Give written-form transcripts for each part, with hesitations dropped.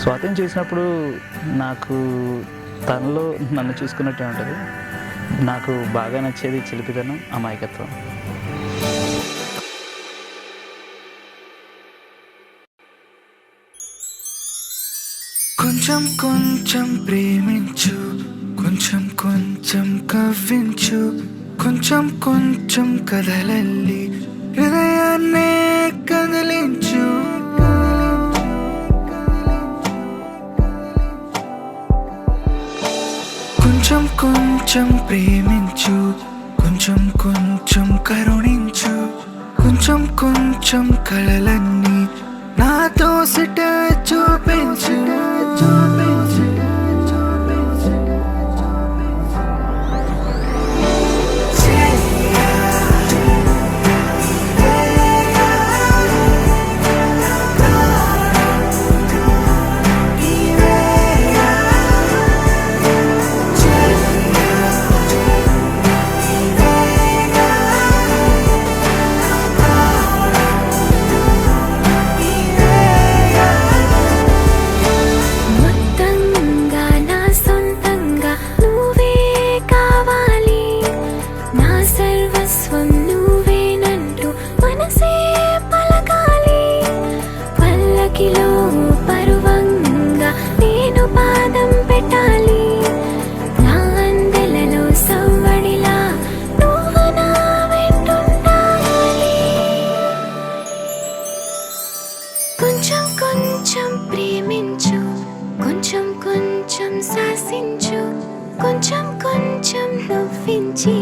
స్వాతిని చూసినప్పుడు నాకు తనలో నన్ను చూసుకున్నట్టే ఉంటుంది. నాకు బాగా నచ్చేది చిలిపితనం, అమాయకత్వం. కొంచెం కొంచెం ప్రేమించు, కొంచెం కొంచెం కవ్వించు, కొంచెం కొంచెం కదలల్లి హృదయాన్నే కదిలించు. కొంచెం కొంచెం ప్రేమించు, కొంచెం కొంచెం కరుణించు, కొంచెం కొంచెం కళలన్నీ నాతో సిట చూపించు. కొంచెం కొంచెం ప్రేమించు, కొంచెం కొంచెం శాసించు, కొంచెం కొంచెం నవ్వించి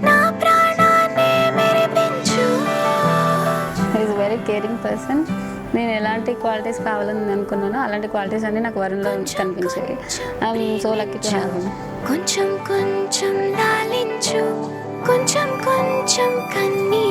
నా ప్రాణాన్ని మెరిపించు. Is very caring person. నేను ఎలాంటి క్వాలిటీస్ కావాలని అనుకున్నానో అలాంటి క్వాలిటీస్ అన్నీ నాకు వరుణ్లో కనిపించాయి. I'm so lucky to have him. కొంచెం కొంచెం లాలించు, కొంచెం కొంచెం కన్నీ